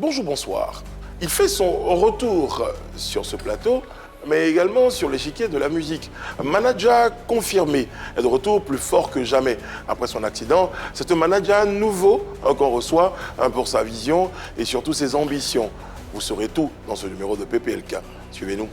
bonjour, bonsoir. Il fait son retour sur ce plateau, mais également sur l'échiquier de la musique. Manager confirmé est de retour plus fort que jamais. Après son accident, c'est un manager nouveau qu'on reçoit pour sa vision et surtout ses ambitions. Vous saurez tout dans ce numéro de PPLK. Suivez-nous.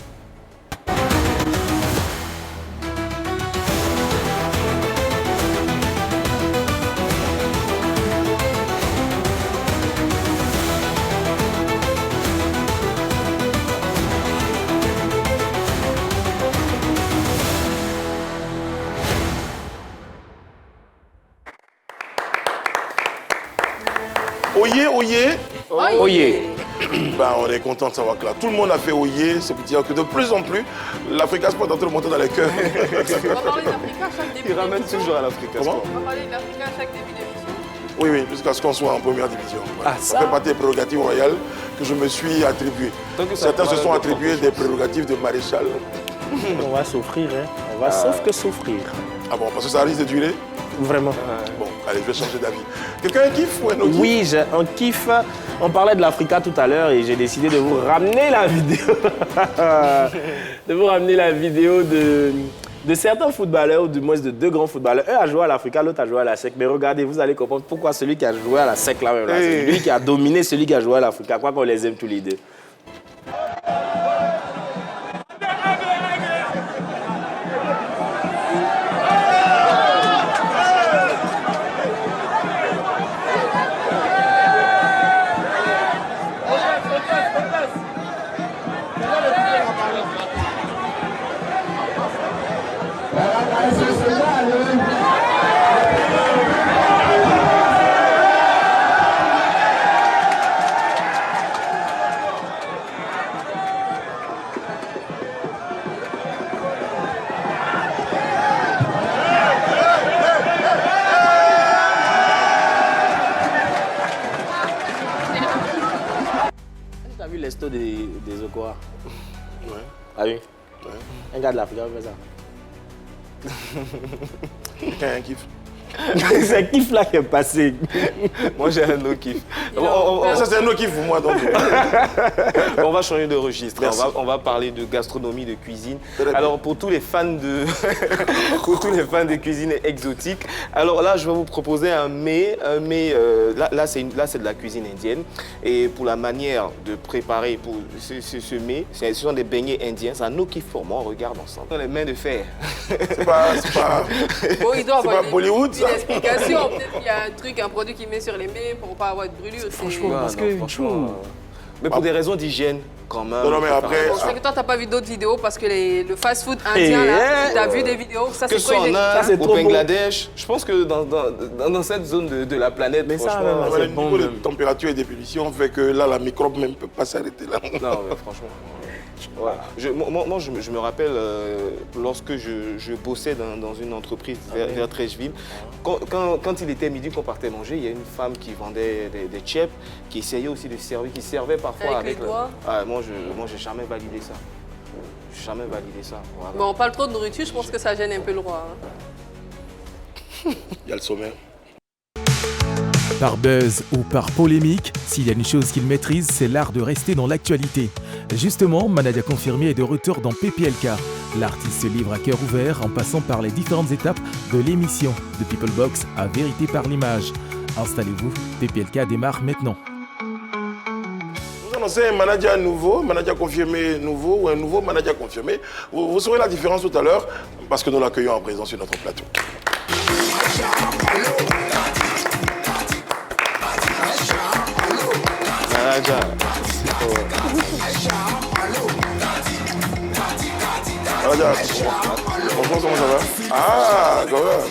Oyez, oyez. Oyez. Ben, on est content de savoir que là, tout le monde a fait oyez. C'est pour dire que de plus en plus, l'Africa Sport est en train de monter dans les cœurs. On va parler d'Africa à chaque début Il ramène d'émission. toujours à l'Africa Comment? Sport. On va parler d'Africa à chaque début d'émission. Oui, oui, jusqu'à ce qu'on soit en première division. Ah, ça ça fait partie des prérogatives royales que je me suis attribuées. Tant que ça Certains se parle sont de attribués des prérogatives de maréchal. On va souffrir, hein. On va sauf que souffrir. Ah bon, parce que ça risque de durer. Vraiment. Bon, allez, je vais changer d'avis. Quelqu'un kiffe ou un autre? Oui, j'ai un kiff. On parlait de l'Africa tout à l'heure et j'ai décidé de vous ramener la vidéo. De vous ramener la vidéo de certains footballeurs, ou du moins de deux grands footballeurs. Un a joué à l'Africa, l'autre a joué à la SEC. Mais regardez, vous allez comprendre pourquoi celui qui a joué à la SEC, là, même, là, c'est lui qui a dominé celui qui a joué à l'Africa. Quoi qu'on les aime tous les deux. T'as vu l'esto des Okoa? Ouais. Ah oui? Ouais. Un gars de l'Africa fait ça. Quelqu'un kiffe. C'est kiff là qui est passé. Moi, j'ai un autre kiff. Ça, c'est un autre kiff pour moi. Donc. On va changer de registre. Merci. On va parler de gastronomie, de cuisine. Très bien. Alors, pour tous les fans de, pour tous les fans de cuisine exotique, alors là, je vais vous proposer un mets. Là, c'est de la cuisine indienne. Et pour la manière de préparer pour ce mets, ce sont des beignets indiens. C'est un autre kiff pour moi. On regarde ensemble. Dans les mains de fer. C'est pas Bon, il doit C'est avoir pas Bollywood, ça? une explication. Peut-être qu'il y a un truc, un produit qu'il met sur les mains pour ne pas avoir de brûlure. Franchement, Ouais, parce non, que franchement, mais pour des raisons d'hygiène, quand même. Non, non, mais après, Bon, c'est que toi, t'as pas vu d'autres vidéos parce que le fast-food Eh, indien, là, t'as vu des vidéos. Ça, Que c'est ce soit en quoi Ça, c'est Inde, trop au beau. Bangladesh, je pense que dans cette zone de la planète, Mais ça, franchement, même, le c'est bon, niveau de même. température et d'ébullition fait que là, la microbe même ne peut pas s'arrêter là. non, mais franchement. Ouais. Je me rappelle lorsque je bossais dans une entreprise vers Trècheville, quand il était midi qu'on partait manger, il y a une femme qui vendait des chips, qui essayait aussi de servir, qui servait parfois Avec les doigts. Ah, moi, j'ai jamais validé ça. J'ai jamais validé ça. Voilà. Bon, on parle trop de nourriture, je pense que ça gêne un peu le roi. Hein. Il y a le sommet. Par buzz ou par polémique, s'il y a une chose qu'il maîtrise, c'est l'art de rester dans l'actualité. Justement, Manadia Confirmé est de retour dans PPLK. L'artiste se livre à cœur ouvert en passant par les différentes étapes de l'émission, de People Box à Vérité par l'image. Installez-vous, PPLK démarre maintenant. Vous annoncez un manager nouveau, manager confirmé nouveau ou un nouveau manager confirmé. Vous saurez la différence tout à l'heure parce que nous l'accueillons en présence sur notre plateau. Manager. Manager, bonjour, comment ça va? Ah, quand même.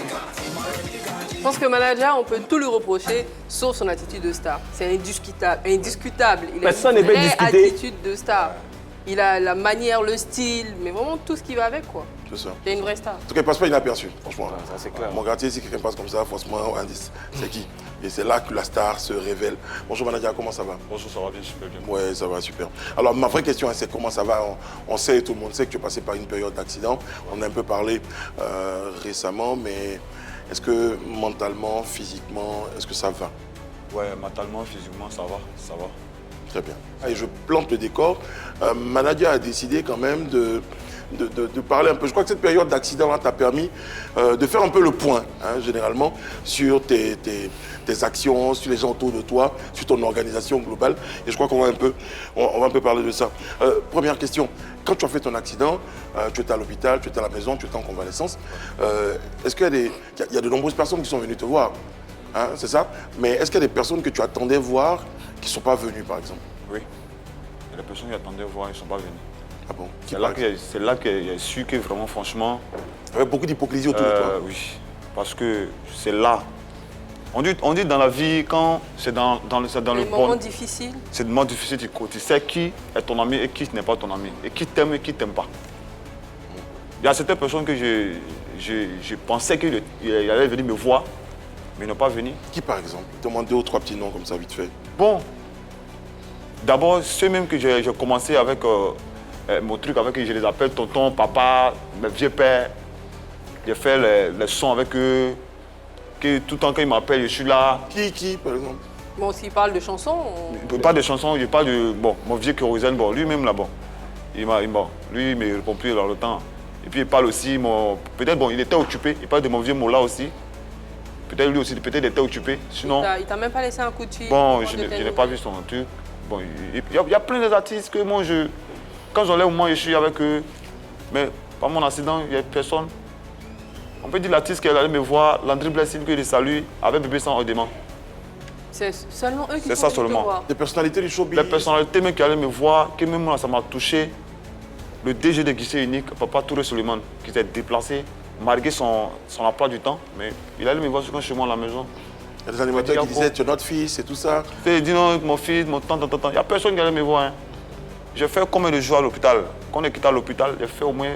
Je pense que manager, on peut tout lui reprocher, sauf son attitude de star. C'est indiscutable. Indiscutable. Il a Personne une ne peut vraie discuter. attitude de star. Il a la manière, le style, mais vraiment tout ce qui va avec, quoi. C'est ça. C'est une vraie star. En tout cas, il passe pas inaperçu, franchement. Ça, c'est clair. Mon quartier, si quelqu'un passe comme ça, forcément, indice, c'est qui? Et c'est là que la star se révèle. Bonjour manager, comment ça va? Bonjour, ça va bien, super bien. Ouais, ça va, super. Alors, ma vraie question, c'est comment ça va? On sait, tout le monde sait que tu es passé par une période d'accident. On a un peu parlé récemment, mais est-ce que mentalement, physiquement, est-ce que ça va? Ouais, mentalement, physiquement, ça va, ça va. Très bien. Et je plante le décor. Manadia a décidé quand même de parler un peu. Je crois que cette période d'accident t'a permis de faire un peu le point, hein, généralement, sur tes actions, sur les gens autour de toi, sur ton organisation globale. Et je crois qu'on va un peu parler de ça. Première question. Quand tu as fait ton accident, tu étais à l'hôpital, tu étais à la maison, tu étais en convalescence. Est-ce qu'il y a de nombreuses personnes qui sont venues te voir, hein, c'est ça? Mais est-ce qu'il y a des personnes que tu attendais voir qui ne sont pas venues, par exemple? Oui. Il y a des personnes qui attendaient voir, ils ne sont pas venus. Ah bon? C'est là que j'ai su que vraiment, franchement... Il y avait beaucoup d'hypocrisie autour de toi. Oui, parce que c'est là. On dit dans la vie, quand c'est dans le moments difficiles. C'est des moments difficiles, tu sais qui est ton ami et qui n'est pas ton ami. Et qui t'aime et qui ne t'aime pas. Il y a certaines personnes que je pensais qu'ils allaient venir me voir, mais ils n'ont pas venu. Qui, par exemple? Demande 2 ou 3 petits noms comme ça, vite fait. Bon, d'abord, ceux même que j'ai commencé avec mon truc, avec eux, je les appelle tonton, papa, mes vieux pères. J'ai fait les sons avec eux, que tout le temps qu'ils m'appellent, je suis là. Qui, par exemple? Bon, s'il parle de chansons... Pas de chansons, je parle de... Bon, mon vieux Kérosène, bon, lui-même là, bon. Lui, il me répond plus dans le temps. Et puis il parle aussi, peut-être, bon, il était occupé, il parle de mon vieux Mola aussi. Peut-être lui aussi, peut-être il était occupé. Sinon... Il t'a même pas laissé un coup de fil? Bon, je n'ai pas vu son truc. Bon, il y a plein d'artistes que moi, quand j'enlève au moins, je suis avec eux. Mais par mon accident, il n'y a personne. On peut dire l'artiste qui est allé me voir, Landry Blessing, que je salue, avec Bébé Sans Ordement. C'est seulement eux qui C'est ça seulement. Des personnalités du showbiz. Les personnalités même qui allaient me voir, que même moi, ça m'a touché. Le DG de guichet unique, Papa Touré Suleiman, qui s'est déplacé, malgré son emploi du temps, mais il allait me voir chez moi à la maison. Il y a des animateurs qui disaient, tu es notre fils et tout ça. Il dit non, mon fils, mon tant. Il n'y a personne qui allait me voir. Hein. J'ai fait combien de jours à l'hôpital? Quand on est quitté à l'hôpital, j'ai fait au moins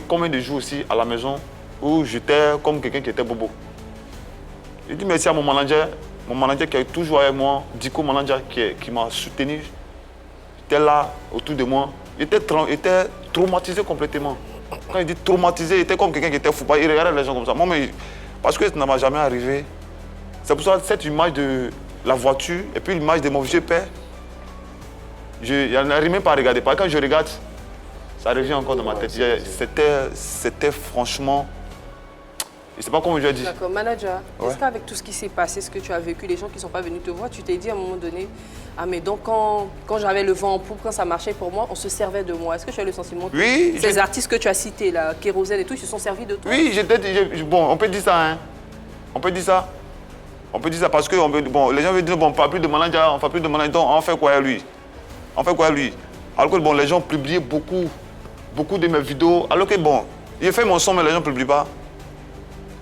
combien de jours aussi à la maison où j'étais comme quelqu'un qui était bobo. Je dis merci à mon manager qui est toujours avec moi, Dico manager qui m'a soutenu. J'étais là autour de moi. Il était traumatisé complètement. Quand il dit traumatisé, il était comme quelqu'un qui était fou. Il regardait les gens comme ça. Moi, mais, parce que ça ne m'a jamais arrivé. C'est pour ça que cette image de la voiture et puis l'image de mon vieux père, je n'arrive même pas à regarder. Quand je regarde, ça revient encore dans ma tête. C'était franchement... Je ne sais pas comment je vais dire. D'accord, manager, Ouais. est-ce qu'avec tout ce qui s'est passé, ce que tu as vécu, les gens qui ne sont pas venus te voir, tu t'es dit à un moment donné, ah mais donc quand j'avais le vent en poupe, quand ça marchait pour moi, on se servait de moi. Est-ce que tu as le sentiment que Oui, ces artistes que tu as cités, là, Kérosène et tout, ils se sont servis de toi? Oui, bon, on peut dire ça, hein. On peut dire ça. On peut dire ça parce que bon, les gens veulent dire, bon, on ne parle plus de manager, on ne parle plus de manager, donc on fait quoi à lui? On fait quoi à lui? Alors que bon, les gens publiaient beaucoup de mes vidéos, alors que bon, il fait mon son, mais les gens ne publient pas.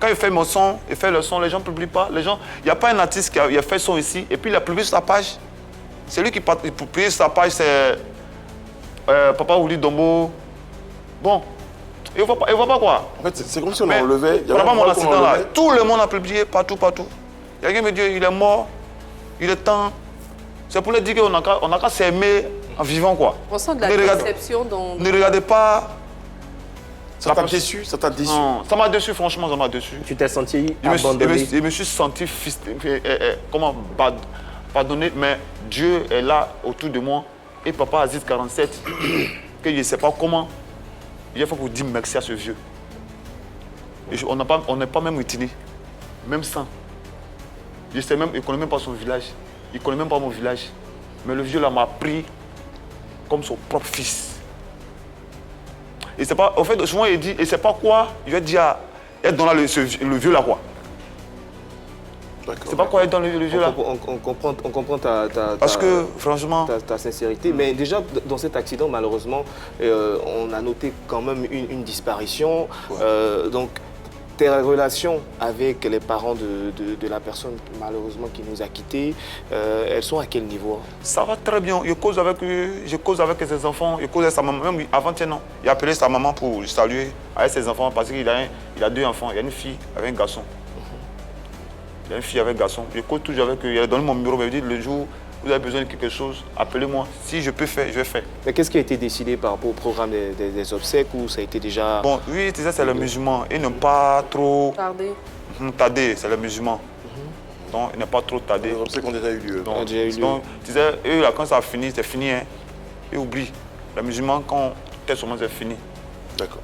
Quand il fait mon son, il fait le son, les gens ne publient pas. Il n'y a pas un artiste qui a fait son ici et puis il a publié sur sa page. C'est lui qui publie sur sa page, c'est Papa Ouli Dombo. Bon, il ne voit pas quoi. En fait, c'est comme si on enlevait. Par rapport à mon accident là, tout le monde a publié, partout. Il y a quelqu'un qui me dit, il est mort, il est temps. C'est pour lui dire qu'on n'a qu'à s'aimer en vivant quoi. On sent de la déception dans... Ne regardez pas. Ça t'a déçu? Ça t'a déçu? Non, ça m'a déçu, franchement, ça m'a déçu. Tu t'es senti abandonné? Je me suis senti pardonné, mais Dieu est là autour de moi. Et Papa Aziz 47, que je ne sais pas comment, il a fait pour dire merci à ce vieux. Et on n'est pas même utilisé, même sans. Je sais même, il ne connaît même pas son village. Il ne connaît même pas mon village. Mais le vieux là m'a pris comme son propre fils. Et c'est pas, au fait, souvent il dit, et c'est pas quoi, je vais dire, être dans le vieux là quoi. C'est pas quoi être dans le vieux là. On comprend ta Parce que, franchement... ta sincérité. Mais déjà, dans cet accident, malheureusement, on a noté quand même une disparition. Ouais. Donc, tes relations avec les parents de la personne, malheureusement, qui nous a quittés, elles sont à quel niveau? Ça va très bien. Je cause avec ses enfants, je cause avec sa maman. Même avant-hier, non. Il a appelé sa maman pour le saluer avec ses enfants parce qu'il a 2 enfants. Il y a une fille avec un garçon. Il y a une fille avec un garçon. Je cause toujours avec eux. Il a donné mon numéro. Il m'a dit le jour où vous avez besoin de quelque chose, appelez-moi. Si je peux faire, je vais faire. Mais qu'est-ce qui a été décidé par rapport au programme des obsèques ou ça a été déjà... Bon, oui, c'est le musulman. Ils n'ont pas trop Tardé. tardé, c'est le musulman. Donc, il n'est pas trop tardé. Les obsèques ont déjà eu lieu. Donc, déjà eu lieu. donc, tu sais, eux, là, quand ça finit, c'est fini. Hein. Ils oublient. Les musulmans, quand tel moment, c'est fini. D'accord.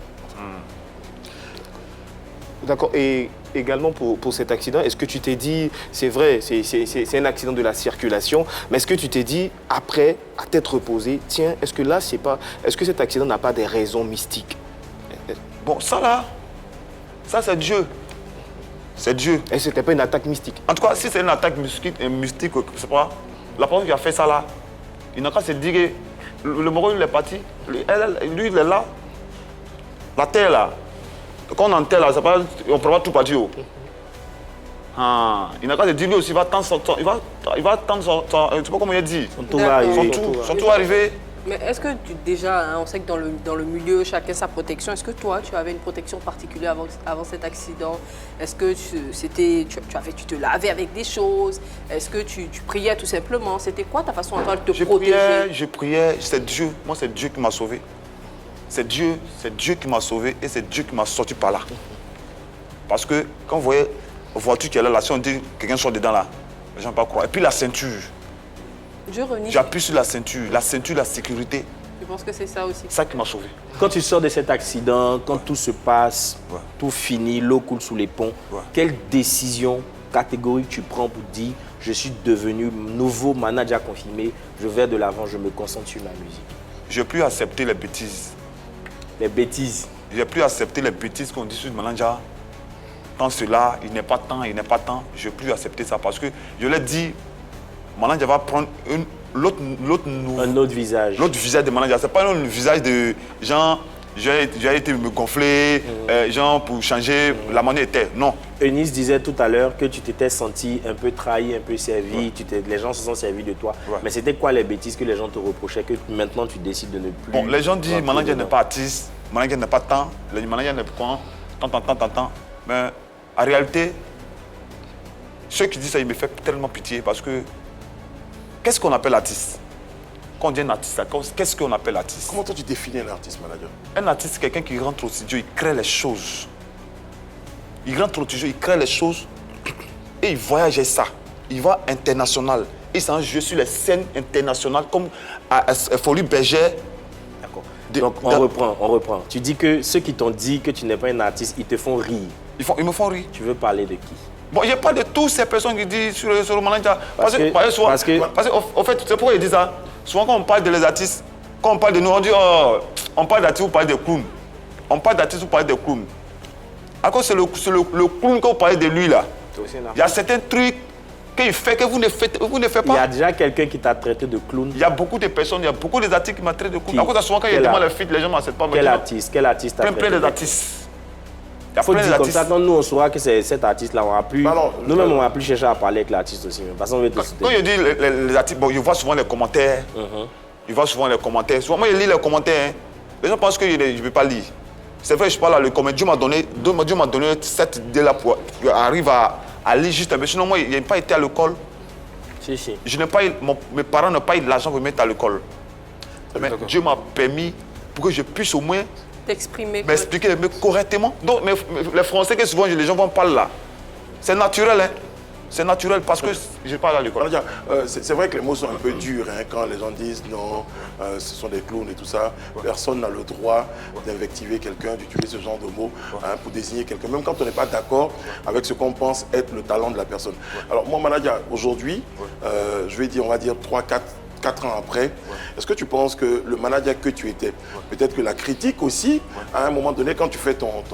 D'accord. Et également pour cet accident, est-ce que tu t'es dit, c'est vrai, c'est un accident de la circulation, mais est-ce que tu t'es dit, après, à tête reposée, tiens, est-ce que là, est-ce que cet accident n'a pas des raisons mystiques? Bon, ça là, ça c'est Dieu. C'est Dieu. Et c'était pas une attaque mystique? En tout cas, si c'est une attaque mystique, c'est pas, la personne qui a fait ça là, il n'a qu'à se dire que le Moro, il est parti. Lui, il est là. La terre là. Quand on enterre là, pas, on ne peut pas tout partir. Il n'a qu'à se dire lui aussi, il va tendre son, il va tendre son, je ne sais pas comment il dit. Son tour va arriver. Son tour va arriver. Mais est-ce que déjà, hein, on sait que dans le milieu, chacun sa protection. Est-ce que toi, tu avais une protection particulière avant cet accident? Est-ce que tu te lavais avec des choses? Est-ce que tu priais tout simplement? C'était quoi ta façon à toi de te protéger? Je priais, c'est Dieu. Moi, c'est Dieu qui m'a sauvé. C'est Dieu qui m'a sauvé et c'est Dieu qui m'a sorti par là. Parce que quand vous voyez une voiture qui est là, si on dit que quelqu'un sort dedans là, les gens ne vont pas croire. Et puis la ceinture. J'appuie sur la ceinture, la sécurité. Je pense que c'est ça aussi. C'est ça qui m'a sauvé. Quand tu sors de cet accident, quand tout se passe, tout finit, l'eau coule sous les ponts, quelle décision catégorique tu prends pour dire je suis devenu nouveau manager confirmé, je vais de l'avant, je me concentre sur ma musique? Je n'ai plus accepté les bêtises. Les bêtises? Je n'ai plus accepté les bêtises qu'on dit sur le manager. Tant cela, il n'est pas temps, il n'est pas temps. Je n'ai plus accepté ça parce que je l'ai dit, manager va prendre un autre visage. L'autre visage de manager. Ce n'est pas un visage de gens, j'ai été me gonfler, gens pour changer la manière était. Non. Eunice disait tout à l'heure que tu t'étais senti un peu trahi, un peu servi, les gens se sont servis de toi. Ouais. Mais c'était quoi les bêtises que les gens te reprochaient que maintenant tu décides de ne plus... Bon, les gens disent que manager n'est pas artiste, manager n'est pas tant, le manager n'est pas tant. Mais en réalité, ceux qui disent ça, ils me font tellement pitié parce que qu'est-ce qu'on appelle artiste? Quand on dit un artiste, qu'est-ce qu'on appelle artiste? Comment toi tu définis un artiste, manager? Un artiste, c'est quelqu'un qui rentre au studio, il crée les choses. Il rentre au studio, il crée les choses et il voyage avec ça. Il va international. Il s'en joue sur les scènes internationales comme à Folie Bergère. D'accord. Donc on reprend. Tu dis que ceux qui t'ont dit que tu n'es pas un artiste, ils te font rire. Ils me font rire. Tu veux parler de qui? Bon, il n'y a pas de toutes ces personnes qui disent sur le manager. Parce qu'au fait, c'est pourquoi ils disent ça. Souvent, quand on parle de les artistes, quand on parle de nous, on dit on parle d'artistes, vous parlez des clowns. On parle d'artistes, vous parlez des clowns. À cause c'est le clown que vous parlez de lui là. Il y a certains trucs qu'il fait que vous ne faites pas. Il y a déjà quelqu'un qui t'a traité de clown. Il y a beaucoup de personnes, il y a beaucoup d'artistes qui m'ont traité de clown. À cause de souvent, quand il y a demandé les feats, les gens ne m'acceptent pas. Quel artiste t'a traité? Plein d'artistes. Il faut dire comme ça, quand nous on saura que c'est cet artiste-là, on va plus. Nous-mêmes, on va plus chercher à parler avec l'artiste aussi. Parce qu'on veut te quand je dis les artistes, bon, je vois souvent les commentaires. Je vois souvent les commentaires. Souvent, moi, je lis les commentaires. Les gens pensent que je ne vais pas lire. C'est vrai, je parle à le commentaire. Dieu m'a donné cette idée-là pour arriver à lire juste un peu. Sinon, moi, je n'ai pas été à l'école. Si. Je n'ai pas, mes parents n'ont pas eu l'argent pour me mettre à l'école. Mais Dieu m'a permis pour que je puisse au moins m'expliquer correctement. Donc, les Français, que souvent les gens vont parler là, c'est naturel, hein. C'est naturel parce que je parle à l'école. C'est vrai que les mots sont un peu durs hein, quand les gens disent non, ce sont des clowns et tout ça. Personne n'a le droit d'invectiver quelqu'un, d'utiliser ce genre de mots pour désigner quelqu'un, même quand on n'est pas d'accord avec ce qu'on pense être le talent de la personne. Alors moi, manager, aujourd'hui, je vais dire, on va dire 4 ans après, est-ce que tu penses que le manager que tu étais, peut-être que la critique aussi, à un moment donné, quand tu fais ton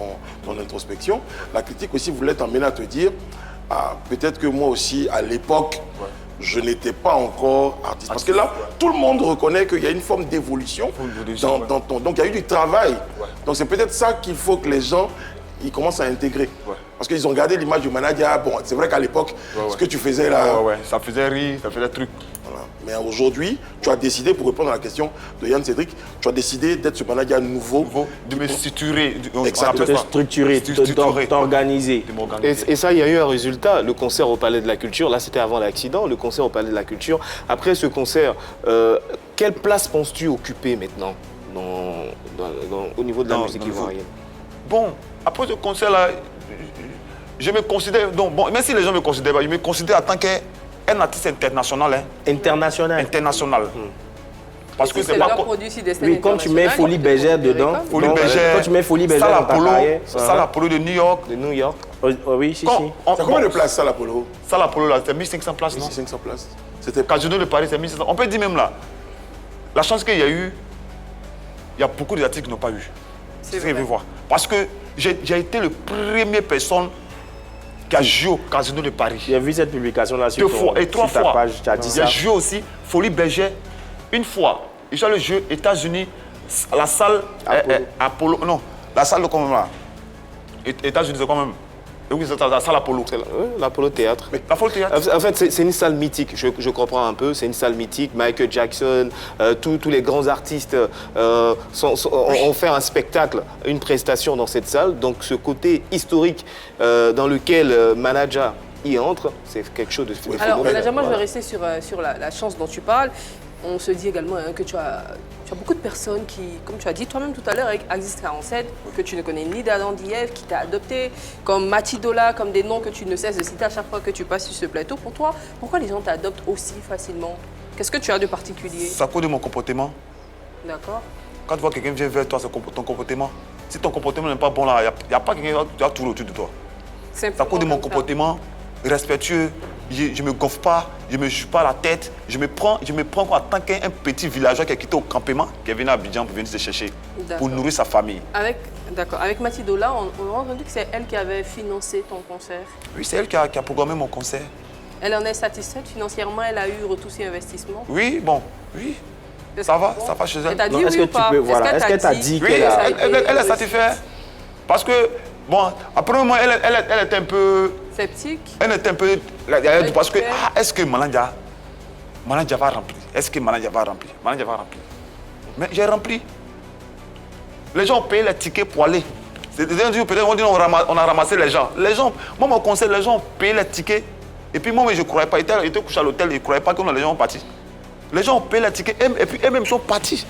introspection, la critique aussi voulait t'emmener à te dire peut-être que moi aussi, à l'époque, je n'étais pas encore artiste. Parce que là, tout le monde reconnaît qu'il y a une forme d'évolution dans ton... Donc, il y a eu du travail. Donc, c'est peut-être ça qu'il faut que les gens ils commencent à intégrer. Parce qu'ils ont gardé l'image du manager. Bon, c'est vrai qu'à l'époque, ce que tu faisais là... ça faisait rire, ça faisait truc. Voilà. Mais aujourd'hui, tu as décidé, pour répondre à la question de Yann Cédric, tu as décidé d'être ce manager nouveau. De me structurer. De te structurer, de t'organiser. Et ça, il y a eu un résultat. Le concert au Palais de la Culture, là c'était avant l'accident, le concert au Palais de la Culture. Après ce concert, quelle place penses-tu occuper maintenant au niveau de la musique ivoirienne? Bon, après ce concert-là, je me considère, donc bon, même si les gens me considèrent pas, je me considère en tant qu'un artiste international. Hein. International. International. Parce que c'est pas pas... produit sur des scènes Oui, quand tu mets internationales, Folie Bergère dedans, Folie donc, Bergère, quand tu mets Folie Bergère dans ta Apollo, carrière, Salle Apollo de New York. de New York. Oh, oui, si, Quand si. on- C'est combien de places, ça, l'Apollo? Salle Apollo, là, c'était 1500 places, non? 500 places. C'était Casino de Paris, c'est 1500. On peut dire même là, la chance qu'il y a eu, il y a beaucoup d'artistes qui n'ont pas eu. C'est ce que je veux voir. Parce que j'ai été le premier personne qui a joué au Casino de Paris. J'ai vu cette publication là sur, 2 fois et 3 sur ta fois. page, tu as dit J'ai ça. joué aussi Folie Bergère une fois. Et j'ai le jeu États-Unis, la salle Apollo. Non, la salle de comment là? États-Unis, c'est quand même. Oui, c'est la salle Apollo. L'Apollo Théâtre. La folle théâtre. En fait, c'est une salle mythique, je comprends un peu, c'est une salle mythique. Michael Jackson, tous les grands artistes ont fait un spectacle, une prestation dans cette salle. Donc ce côté historique dans lequel Manager y entre, c'est quelque chose de phénoménal. Alors, Manager, moi, je vais rester sur la chance dont tu parles. On se dit également que tu as beaucoup de personnes qui, comme tu as dit toi-même tout à l'heure avec Axis 47, que tu ne connais ni d'Adam Diève, qui t'a adopté, comme Matidola, comme des noms que tu ne cesses de citer à chaque fois que tu passes sur ce plateau. Pour toi, pourquoi les gens t'adoptent aussi facilement? Qu'est-ce que tu as de particulier? Ça cause de mon comportement. D'accord. Quand tu vois quelqu'un vient vers toi, c'est ton comportement. Si ton comportement n'est pas bon là, il n'y a pas quelqu'un qui va tourner autour de toi. Ça cause de mon comportement respectueux. Je ne me gonfle pas, je ne me joue pas la tête. Je me prends en tant qu'un petit villageois qui a quitté au campement, qui est venu à Abidjan pour venir se chercher, pour nourrir sa famille. Avec Matidola, on a entendu que c'est elle qui avait financé ton concert. Oui, c'est elle qui a programmé mon concert. Elle en est satisfaite financièrement, elle a eu retour sur investissement. Oui, bon, oui. Ça va chez elle. Elle t'a dit Est-ce oui que ou tu pas? peux, voilà, est-ce qu'elle t'a dit Oui, qu'elle a... elle est satisfaite. Parce que, bon, après moi, elle était un peu... Sceptique? Elle était un peu... Parce que, est-ce que Manager va remplir? Est-ce que Manager va remplir? Manager va remplir. Mais j'ai rempli. Les gens ont payé les tickets pour aller. Peut-être on dit on a ramassé les gens. Moi, mon conseil, les gens ont payé les tickets. Et puis moi, je ne croyais pas. Ils étaient couchés à l'hôtel, ils ne croyaient pas que les gens ont parti. Les gens ont payé les tickets et puis eux-mêmes sont partis.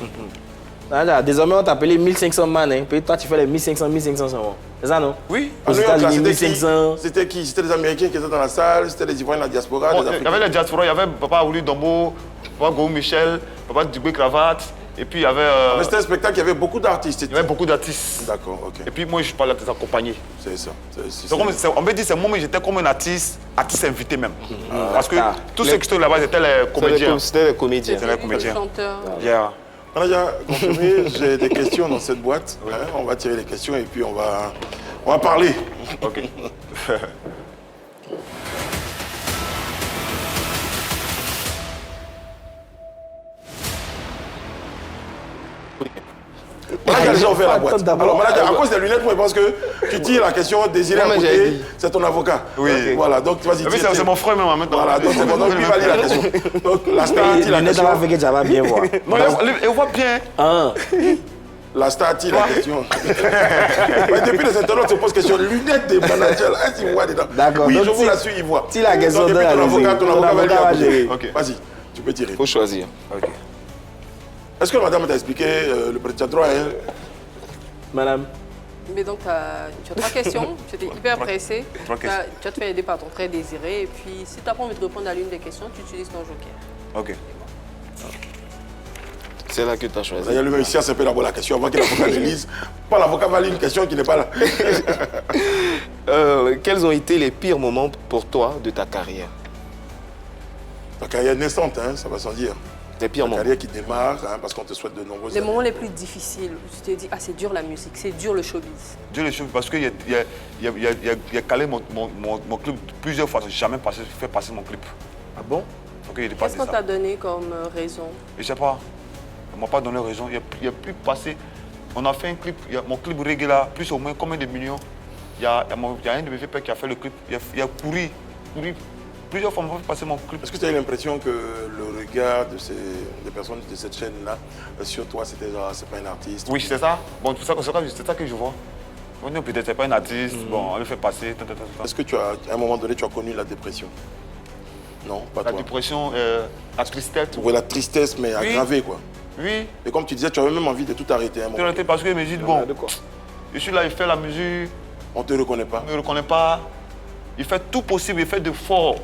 Ah, désormais, on t'appelait 1500 man, hein. Puis toi, tu fais les 1500 euros. C'est ça, non? Oui. Aux New York, là, États-Unis, c'était qui? 1500. C'était qui? C'était les Américains qui étaient dans la salle, c'était les Ivoiriens de la diaspora, Bon, les il y Africains. avait les diaspora, il y avait Papa Ouli Dombo, Papa Gou Michel, Papa Dubé Cravate. Et puis il y avait... Mais c'était un spectacle, il y avait beaucoup d'artistes. il y avait beaucoup d'artistes. D'accord, ok. Et puis moi, je parle d'artistes accompagnés. C'est ça. On me dit c'est moi, mais j'étais comme un artiste invité même. Parce que tous ceux qui étaient là-bas, c'était les comédiens. C'était les comédiens. C'était les comédiens. Chanteur. Yeah. Manager, confirmé, j'ai des questions dans cette boîte. Hein, on va tirer les questions et puis on va parler. Ok. Manager, les gens ont fait la boîte. Attends, d'abord. Alors, Manager, à cause des lunettes, moi, je pense que tu tires la question désirée à Non, mais j'ai côté, dit. c'est ton avocat. Oui. Voilà, donc vas-y. Mais tire. c'est mon frère même maintenant. Voilà, donc c'est bon, donc lui va lire la question. Donc la star tire la Les lunettes, question. on va faire que tu vas bien voir. Non, elle voit bien. Ah. La star tire la question. Mais depuis les internautes se posent question. Lunettes des managers, est-ce qu'ils voient dedans? D'accord, Oui, donc je vous si- l'assure, ils voient. si la question Donc, et puis donne ton la avocat, musique, ton ton avocat va avocat va lire. gérer. Ok. Vas-y, tu peux tirer. Il faut choisir. Ok. Est-ce que madame t'a expliqué le président droit hein? Madame, Mais donc, tu as 3 questions. Tu étais hyper pressé. Trois questions. Tu vas te faire aider par ton très désiré. Et puis, si tu n'as pas envie de répondre à l'une des questions, tu utilises ton joker. Ok. C'est là que tu as choisi. Il y a lui-même ici à s'appeler d'abord la question avant que l'avocat le lise. Pas l'avocat va lire une question qui n'est pas là. Quels ont été les pires moments pour toi de ta carrière? Ta carrière naissante, hein, ça va sans dire. Les pires Ta moments. carrière qui démarre, hein, parce qu'on te souhaite de nombreuses Les années. moments les plus difficiles où tu te dis, ah, c'est dur la musique, c'est dur le showbiz. Dieu le chef, parce qu'il a calé mon clip plusieurs fois. Je n'ai jamais fait passer mon clip. ah bon? Donc il est passé Qu'est-ce qu'on ça. t'a donné comme raison? Je ne sais pas. On ne m'a pas donné raison. Il a plus passé. On a fait un clip, mon clip reggae là, plus ou moins combien de millions. Il y a un de mes vieux pères qui a fait le clip. Il a couru plusieurs fois, on m'a fait passer mon clip. Est-ce que tu as eu l'impression que le regard des personnes de cette chaîne-là sur toi, c'était genre, c'est pas un artiste? Oui, c'est ça. Bon, c'est ça que je vois. On dit peut-être c'est pas un artiste, bon, on le fait passer. Est-ce que à un moment donné, tu as connu la dépression? Non, pas La toi. dépression, la tristesse. Oui, la tristesse, mais Oui. aggravée, quoi. Oui, Et comme tu disais, tu avais même envie de tout arrêter. À un moment. parce que je me dis, bon, De quoi? je suis là, il fait la musique, On ne te reconnaît pas. on ne me reconnaît pas. Il fait tout possible, il fait de fort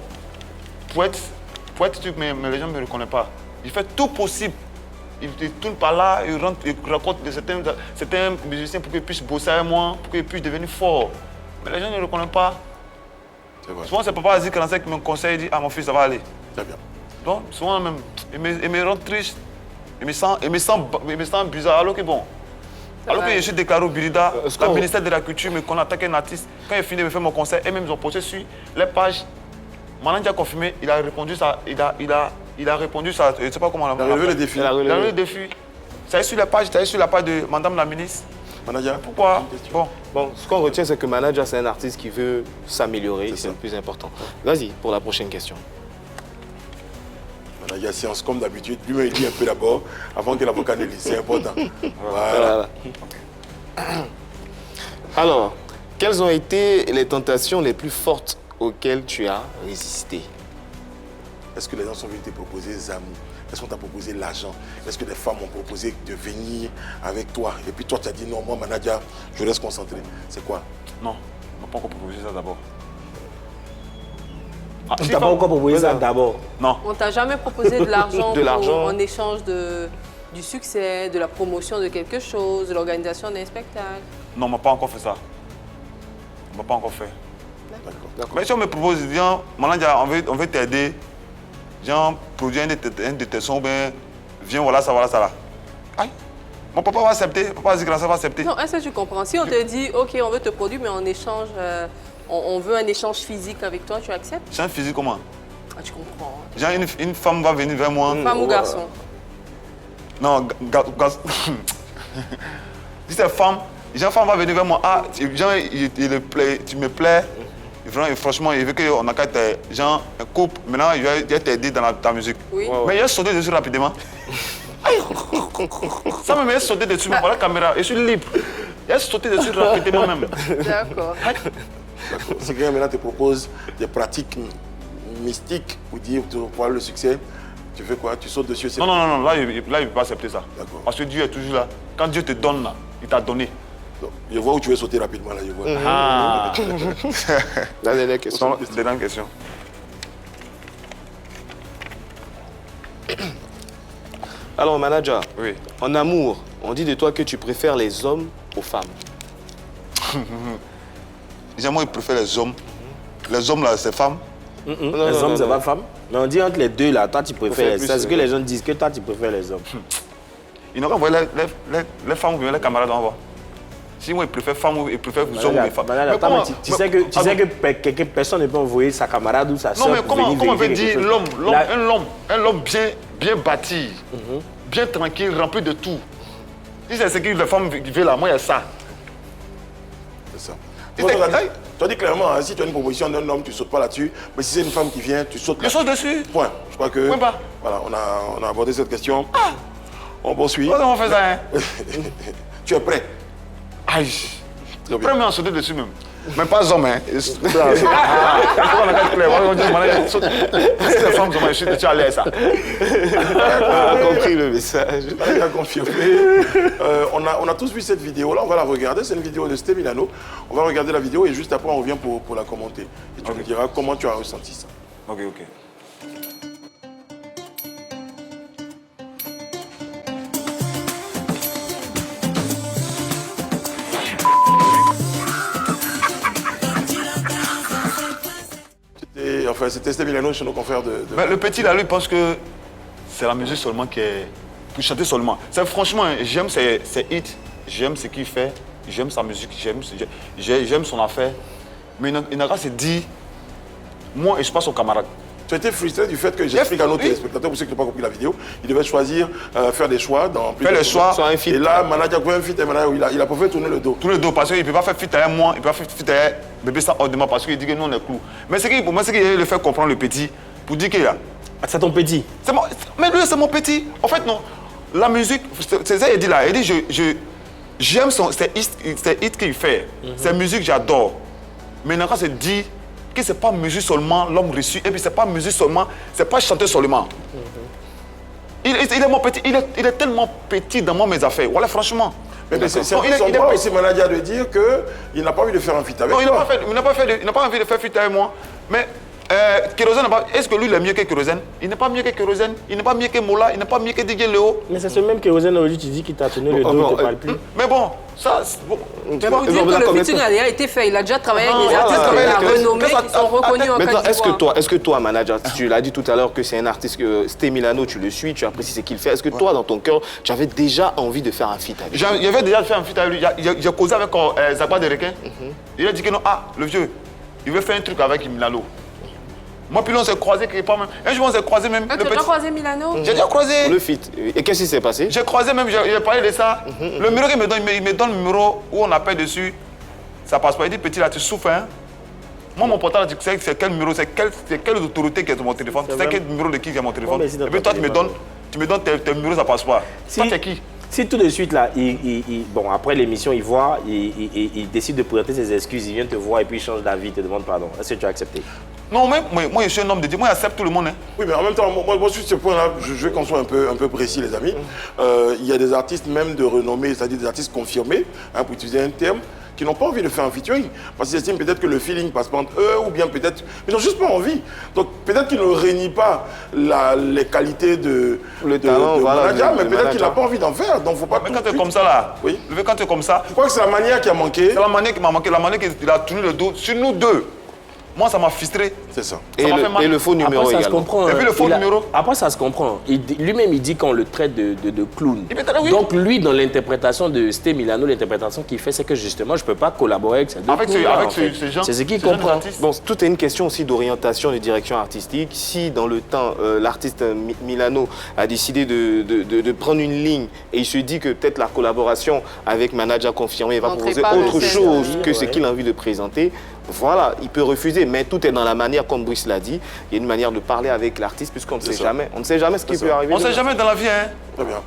pour être truc, mais les gens ne me reconnaissent pas. Il fait tout possible. Il tourne par là, il raconte certains musiciens pour qu'ils puissent bosser avec moi, pour qu'ils puissent devenir forts. Mais les gens ne le reconnaissent pas. Souvent, c'est Papa Aziz 45 qui me conseille, il dit, ah mon fils, ça va aller. Très bien. Donc, souvent même, il me rend triste, il me sent bizarre, alors que bon. Alors que je suis déclaré au Birida, le ministère de la Culture me connaît attaqué un artiste. Quand il finit de faire mon concert, et même ils ont posté sur les pages. Manan a confirmé, il a répondu ça, il a répondu ça, je ne sais pas comment on l'a Il a relevé le défi. Il a relevé le défi. Ça est sur la page, de Madame la ministre. Manager, pourquoi? Bon, ce qu'on retient, c'est que Manager, c'est un artiste qui veut s'améliorer, c'est le plus important. Vas-y, pour la prochaine question. Manager séance comme d'habitude, lui-même il dit un peu d'abord, avant que l'avocat ne lise, c'est important. Voilà. Alors, quelles ont été les tentations les plus fortes auxquelles tu as résisté? Est-ce que les gens sont venus te proposer Zamou? Est-ce qu'on t'a proposé l'argent? Est-ce que des femmes ont proposé de venir avec toi? Et puis toi, tu as dit non, moi, Manager, je reste concentré. C'est quoi? Non, on m'a pas encore proposé ça d'abord. On t'a pas encore proposé ça d'abord? Non. On t'a jamais proposé de l'argent en échange du succès, de la promotion de quelque chose, de l'organisation d'un spectacle? Non, on m'a pas encore fait ça. On m'a pas encore fait. D'accord. Mais si on me propose, viens, Manager, on veut t'aider. Viens, produire un de tes sons, ben, viens, voilà ça là. Aïe, mon papa va accepter, papa dit que ça va accepter. Non, est-ce que tu comprends? Si on te dit, ok, on veut te produire, mais en échange, on veut un échange physique avec toi, tu acceptes? J'ai un physique comment? Ah, tu comprends. Genre une femme va venir vers moi. Femme ou garçon? Non, garçon. Si c'est femme, une femme va venir vers moi. Ah, genre, tu me plais. Franchement, il veut qu'on a qu'à être genre un couple. Maintenant, il va t'aider dans ta musique. Oui. Mais il a sauté dessus rapidement. Ça me met sauter dessus, mais voilà la caméra. Je suis libre. Il a sauté dessus rapidement même. D'accord. Si quelqu'un maintenant te propose des pratiques mystiques pour dire pour avoir le succès, tu fais quoi? Tu sautes dessus? Non, là, il ne peut pas accepter ça. Parce que Dieu est toujours là. Quand Dieu te donne, là, il t'a donné. Je vois où tu veux sauter rapidement, là, je vois. Ah. La dernière question. Dernière question. Alors, Manager, Oui. en amour, on dit de toi que tu préfères les hommes aux femmes. Moi, je préfère les hommes. Les hommes, là, c'est femmes. Les hommes, c'est pas femme. Mais on dit entre les deux, là, toi, tu préfères les hommes. C'est ce que les gens disent, que toi, tu préfères les hommes. Ils n'ont qu'à voir les femmes ou bien les camarades en bas. Si moi, je préfère femmes ou je préfère les hommes ou les femmes. Tu sais que personne ne peut envoyer sa camarade ou sa soeur. Non, mais comment on veut dire un homme bien bâti, bien tranquille, rempli de tout. Si c'est ce que les femmes veulent là, moi, il y a ça. C'est ça. Tu as dit clairement, hein, si tu as une proposition d'un homme, tu ne sautes pas là-dessus. Mais si c'est une femme qui vient, tu sautes là-dessus. Je saute dessus. Point. Je crois que. Point pas. Voilà, on a abordé cette question. On poursuit. Comment on fait ça, hein? Tu es prêt? Aïe. Très bien. Prêt à sauter dessus même. Mais pas homme, hein. Si les femmes sont je suis allé à ça. On a compris le message. On a confirmé. On a tous vu cette vidéo. Là, on va la regarder. C'est une vidéo de Sté Milano. On va regarder la vidéo et juste après, on revient pour la commenter. Et tu nous diras comment tu as ressenti ça. Ok. Enfin, c'était Sté Milano chez nos confrères de... Mais le petit là, lui, pense que c'est la musique seulement qui est... pour chanter seulement. Franchement, j'aime ses hits, j'aime ce qu'il fait, j'aime sa musique, j'aime son affaire. Mais il n'a qu'à se dire, moi, je ne suis pas son camarade. Tu as été frustré du fait que j'explique à nos téléspectateurs, pour ceux qui n'ont pas compris la vidéo, ils devaient choisir, faire des choix dans Faire les choix. Et là, Manager a fait un feat et il a pas fait tourner le dos. Tout le dos, parce qu'il ne peut pas faire feat avec moi, il ne peut pas faire feat avec bébé ça hors de moi, parce qu'il dit que nous, on est clou. Mais pour moi, c'est qu'il le fait comprendre le petit, pour dire qu'il a. C'est ton petit? Mais lui, c'est mon petit. En fait, non. La musique, c'est ça qu'il dit là. Il dit, j'aime ses hits qu'il fait. Ses musiques, j'adore. Mais quand c'est dit que c'est pas musique seulement, l'homme reçu, et puis c'est pas musique seulement, c'est pas chanter seulement. Il est mon petit, il est tellement petit dans mes affaires. Voilà, franchement. Mais c'est son droit aussi, Manadia, de dire qu'il n'a pas envie de faire un feat avec non, toi. il n'a pas envie de faire feat avec moi. Mais Kérosène, est-ce que lui, il est mieux que Kérosène? Il n'est pas mieux que Kérosène, il n'est pas mieux que Mola, il n'est pas mieux que DJ Léo. Mais c'est ce même Kérosène aujourd'hui, tu dis qu'il t'a tenu le dos, il ne te parle plus. Mais bon, ça... Bon, mais pour dire que le featuring a déjà été fait, il a déjà travaillé avec des artistes renommés qui sont reconnus en Côte d'Ivoire. Est-ce que toi, manager, tu l'as dit tout à l'heure que c'est un artiste que Sté Milano, tu le suis, tu apprécies ce qu'il fait. Est-ce que toi, dans ton cœur, tu avais déjà envie de faire un feat avec lui? J'avais déjà fait un feat avec lui. J'ai causé avec Zagba de Requin. Il a dit que non, le vieux, il veut faire un truc avec Milano. Moi, puis là, on s'est croisé quelque part même. Un jour, on s'est croisé même. Tu as déjà croisé Milano? J'ai déjà croisé. Le feat. Et qu'est-ce qui s'est passé? J'ai croisé même, j'ai parlé de ça. Le numéro qu'il me donne, il me donne le numéro où on appelle dessus. Ça passe pas. Il dit, petit, là, tu souffres, hein? Moi, mon portable, tu sais c'est quel numéro, c'est quelle autorité qui est sur mon téléphone. Tu sais quel numéro de qui est mon téléphone. Et puis toi, tu me donnes tes numéros, ça passe pas. Toi, t'es qui? Si tout de suite, là, bon, après l'émission, il voit, il décide de présenter ses excuses, il vient te voir et puis il change d'avis, il te demande pardon. Est-ce que tu as accepté? Non, mais moi, je suis un homme de Dieu. Moi, j'accepte tout le monde. Hein. Oui, mais en même temps, moi sur ce point-là, je veux qu'on soit un peu précis, les amis. Il y a des artistes même de renommée, c'est-à-dire des artistes confirmés, hein, pour utiliser un terme, qui n'ont pas envie de faire un featuring. Parce qu'ils estiment peut-être que le feeling passe pas entre eux, ou bien peut-être... Mais ils n'ont juste pas envie. Donc peut-être qu'ils ne réunissent pas les qualités de manager, mais peut-être qu'il n'a pas envie d'en faire. Donc faut pas... Mais quand tu es comme ça, là, oui. Quand tu es comme ça... Je crois que c'est la manière qui a manqué. C'est la manière qui m'a manqué, la manière qu'il a tourné le dos sur nous deux. Moi, ça m'a frustré. C'est ça. Et le faux numéro après, ça également. se comprend. Et puis le faux numéro. Après, ça se comprend. Lui-même, il dit qu'on le traite de clown. Oui. Donc, lui, dans l'interprétation de Sté Milano, l'interprétation qu'il fait, c'est que justement, je ne peux pas collaborer avec ces deux ces gens. C'est ce qu'il comprend. Bon, tout est une question aussi d'orientation, de direction artistique. Si dans le temps, l'artiste Milano a décidé de prendre une ligne et il se dit que peut-être la collaboration avec Manager confirmé va proposer autre chose que ce qu'il a envie de présenter, voilà, il peut refuser, mais tout est dans la manière, comme Brice l'a dit, il y a une manière de parler avec l'artiste puisqu'on ne sait jamais. On ne sait jamais ce qui peut arriver. On ne sait jamais dans la vie, hein. Très bien.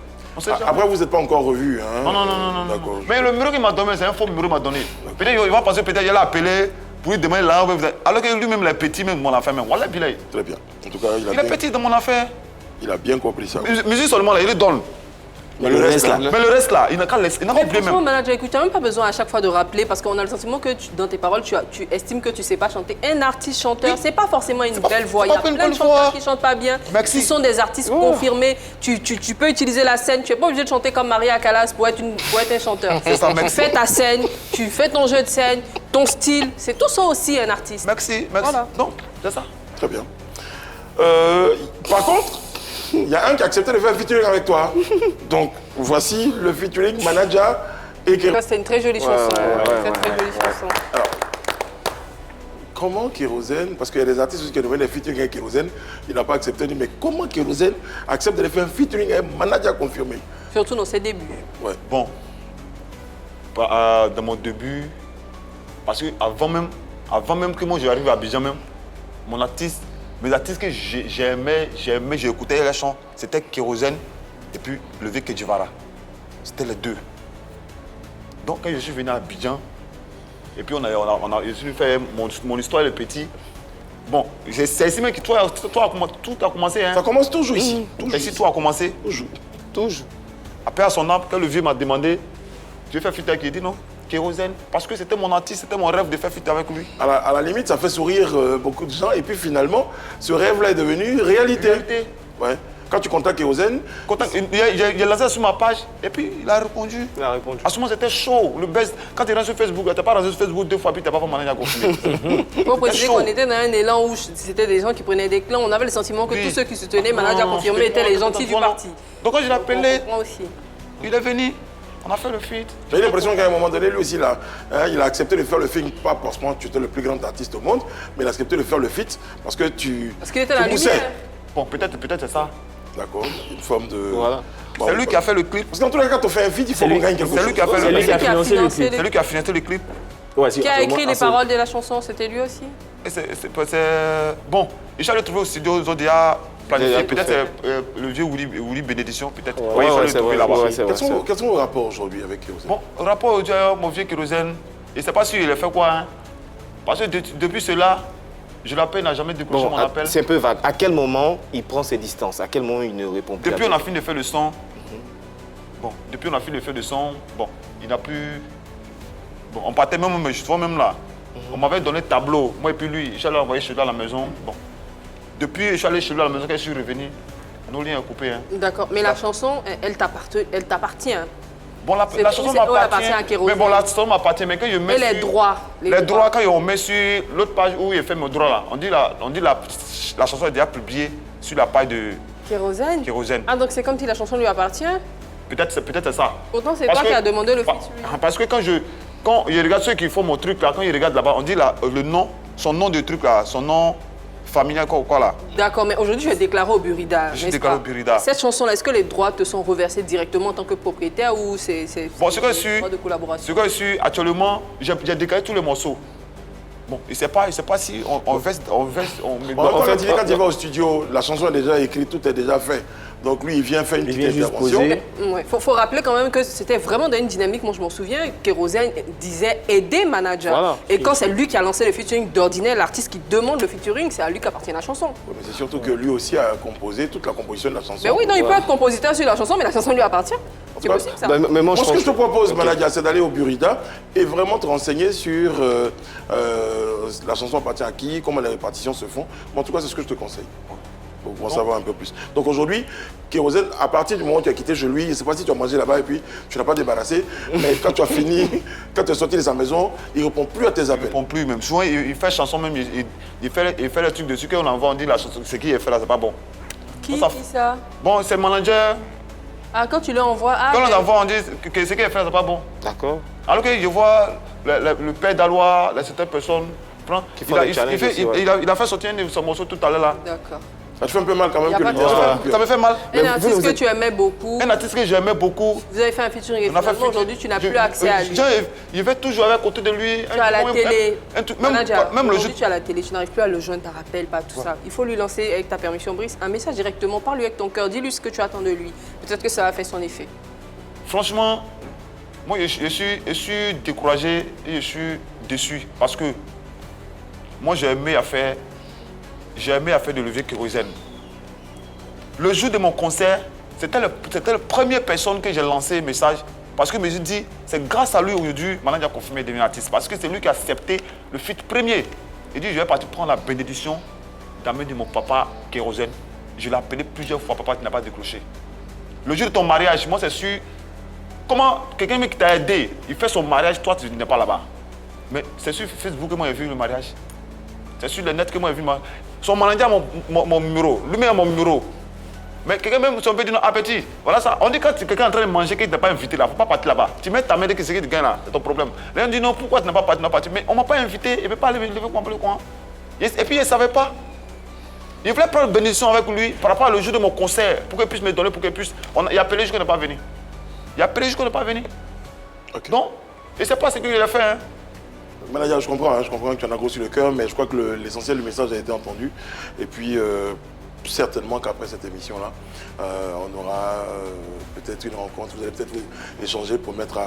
Après, vous n'êtes pas encore revus, hein. Non. D'accord. Mais le numéro qu'il m'a donné, c'est un faux numéro qu'il m'a donné. Peut-être il va penser, peut-être il a appelé pour lui demander là, alors que lui-même, il est petit, même de mon affaire, même. Voilà, puis là. Très bien. En tout cas, il est petit dans mon affaire. Il a bien compris ça. Musique seulement, là, il le donne. Mais le reste là, il n'a pas oublié même. Manager, écoute, tu n'as même pas besoin à chaque fois de rappeler parce qu'on a le sentiment que dans tes paroles, tu estimes que tu ne sais pas chanter. Un artiste chanteur, c'est pas forcément une belle voix. Il y a plein de chanteurs qui ne chantent pas bien, qui sont des artistes confirmés. Tu peux utiliser la scène, tu n'es pas obligé de chanter comme Maria Callas pour être un chanteur. Tu fais ta scène, tu fais ton jeu de scène, ton style, c'est tout ça aussi un artiste. Merci. Voilà. Non, c'est ça. Très bien. Par contre, il y a un qui a accepté de faire un featuring avec toi. Donc, voici le featuring Manager et Kérosène. C'est une très jolie chanson. Très jolie chanson. Alors, comment Kérosène, parce qu'il y a des artistes aussi qui ont demandé des featuring avec Kérosène, il n'a pas accepté, mais comment Kérosène accepte de faire un featuring avec Manager confirmé? Surtout dans ses débuts. Ouais. Bon, dans mon début, parce que avant même que moi j'arrive à Abidjan même, mes artistes que j'aimais, j'écoutais les chants, c'était Kérosène et puis le vieux Kedjivara. C'était les deux. Donc quand je suis venu à Abidjan, et puis je suis fait mon histoire le petit. Bon, c'est ici même que tout a commencé. Hein. Ça commence toujours ici. Et si tout a commencé? Toujours. Après à son âme, quand le vieux m'a demandé, tu veux faire feat avec lui, il dit non. Kérosène, parce que c'était mon artiste, c'était mon rêve de faire feat avec lui. À la limite, ça fait sourire beaucoup de gens. Et puis finalement, ce rêve-là est devenu réalité. Ouais. Quand tu contactes Kérosène... Il a lancé sur ma page et puis il a répondu. À ce moment, c'était chaud. Le best. Quand tu rentres sur Facebook, tu n'as pas rentré sur Facebook 2 fois, puis tu n'as pas fait Manager confirmé. Il faut préciser qu'on était dans un élan où c'était des gens qui prenaient des clans. On avait le sentiment que tous ceux qui soutenaient Manager confirmé étaient les gentils du parti. Donc quand je l'ai appelé, aussi. Il est venu. On a fait le feat. J'ai l'impression qu'à un moment donné, lui aussi, là, hein, il a accepté de faire le feat, pas forcément tu étais le plus grand artiste au monde, mais il a accepté de faire le feat parce que Parce qu'il était la lumière. Bon, peut-être c'est ça. D'accord, une forme de... Voilà. Bon, c'est lui qui a fait le clip. Parce qu'en tous les cas, quand on fait un feat, il faut qu'on gagne quelque chose. C'est lui qui a fait C'est lui qui a financé le clip. C'est lui qui a financé le clip. Qui a écrit les paroles de la chanson, c'était lui aussi? Bon, il allé trouver au studio Zodia planifié. Peut-être le vieux Willy Bénédiction, peut-être. Ouais, il fallait le trouver là-bas. Quels sont vos rapports aujourd'hui avec Kérosène? Bon, rapport aujourd'hui, mon vieux Kérosène, il ne sait pas si il a fait quoi. Hein. Parce que depuis cela, je l'appelle, il n'a jamais décroché mon appel. C'est un peu vague. À quel moment il prend ses distances? À quel moment il ne répond plus? Depuis on a fini de faire le son. Bon, depuis on a fait le feu de son, bon, il n'a plus... Bon, on partait même, justement même là. On m'avait donné le tableau, moi et puis lui, je suis allé envoyer chez lui à la maison. Bon, depuis je suis allé chez lui à la maison, quand je suis revenu, nos liens sont coupés. Hein. D'accord, mais la chanson, elle t'appartient. Hein. Bon, la chanson m'appartient, mais bon, la chanson m'appartient, mais quand je mets et les droits. Les droits, quand on met sur l'autre page où il fait mes droits là, on dit la chanson est déjà publiée sur la page de Kérosène. Kérosène. Ah, donc c'est comme si la chanson lui appartient? Peut-être c'est ça. Pourtant, c'est toi qui as demandé le featuring. Parce que quand je regarde ceux qui font mon truc là, quand ils regardent là-bas, on dit là, le nom, son nom de truc là, son nom familial quoi là. D'accord, mais aujourd'hui, je vais déclarer au Burida. Je déclare au Burida. Cette chanson-là, est-ce que les droits te sont reversés directement en tant que propriétaire ou c'est bon, des droits de collaboration? Ce que je suis actuellement, j'ai déclaré tous les morceaux. Bon, il ne sait pas si on verse, on met... Bon, en fait, quand il va au studio, la chanson est déjà écrite, tout est déjà fait. Donc lui, il vient faire une petite intervention. Ouais. Faut rappeler quand même que c'était vraiment dans une dynamique, moi je m'en souviens, Kérosène disait aider manager. Voilà. Et quand c'est lui qui a lancé le featuring, d'ordinaire, l'artiste qui demande le featuring, c'est à lui qu'appartient la chanson. Ouais, mais c'est surtout que lui aussi a composé toute la composition de la chanson. Mais oui, non, il peut être compositeur sur la chanson, mais la chanson lui appartient. C'est possible ça. Mais moi, ce que je te propose, Manadia, c'est d'aller au Burida et vraiment te renseigner sur la chanson appartient à qui, comment les répartitions se font. Mais en tout cas, c'est ce que je te conseille. Pour en savoir un peu plus. Donc aujourd'hui, Kérosène, à partir du moment où tu as quitté chez lui, je ne sais pas si tu as mangé là-bas et puis tu n'as pas débarrassé, mais quand tu as fini, quand tu es sorti de sa maison, il ne répond plus à tes appels. Il ne répond plus même. Souvent, il fait chanson même, il fait le truc dessus, qu'on envoie, on dit la chanson, ce qu'il fait là, c'est pas bon. Qui ça? Bon, c'est le manager. Ah, quand tu lui envoies... Ah, quand on envoie, on dit que ce qu'il fait là, c'est pas bon. D'accord. Alors que je vois le père d'Alois, certaines personnes, il a fait sortir son morceau tout à l'heure là. D'accord. Ça te fait un peu mal quand même que le dire. Ça me fait mal. Un artiste que tu aimais beaucoup. Un artiste que j'aimais beaucoup. Vous avez fait un featuring et finalement aujourd'hui tu n'as plus accès à lui. Je vais toujours à côté de lui. Tu as la télé. Même le jeu. Tu as la télé, tu n'arrives plus à le joindre, tu ne rappelles pas tout ça. Il faut lui lancer, avec ta permission Brice, un message directement. Parle-lui avec ton cœur, dis-lui ce que tu attends de lui. Peut-être que ça va faire son effet. Franchement, moi je suis découragé et je suis déçu parce que moi j'ai aimé à faire de lever Kérosène. Le jour de mon concert, c'était la première personne que j'ai lancé un message parce que je me suis dit, c'est grâce à lui aujourd'hui, Manadia confirmé devenir artiste parce que c'est lui qui a accepté le feat premier. Il dit, je vais partir prendre la bénédiction d'amener mon papa Kérosène. Je l'ai appelé plusieurs fois, papa, tu n'as pas décroché. Le jour de ton mariage, moi c'est sûr, comment quelqu'un qui t'a aidé, il fait son mariage, toi tu n'es pas là-bas. Mais c'est sur Facebook que moi j'ai vu le mariage. C'est sur le net que moi j'ai vu son manager a mon numéro, lui-même a mon numéro. Mais quelqu'un même si on peut dire non, appétit. Voilà ça. On dit quand quelqu'un est en train de manger, qu'il ne t'a pas invité là, il ne faut pas partir là-bas. Tu mets ta main de ce que tu gagnes là, c'est ton problème. Là on dit non, pourquoi tu n'as pas parti, mais on ne m'a pas invité, il ne veut pas lever le coin. Et puis il ne savait pas. Il voulait prendre une bénédiction avec lui par rapport au jour de mon concert, pour qu'il puisse me donner, pour qu'il puisse. Il a appelé jusqu'à ne pas venir. Il a appelé jusqu'à ne pas venir. Okay. Donc, et c'est pas ce qu'il a fait. Hein. Manadia, je comprends que tu en as gros sur le cœur, mais je crois que l'essentiel du message a été entendu. Et puis, certainement qu'après cette émission-là, on aura peut-être une rencontre, vous allez peut-être échanger pour mettre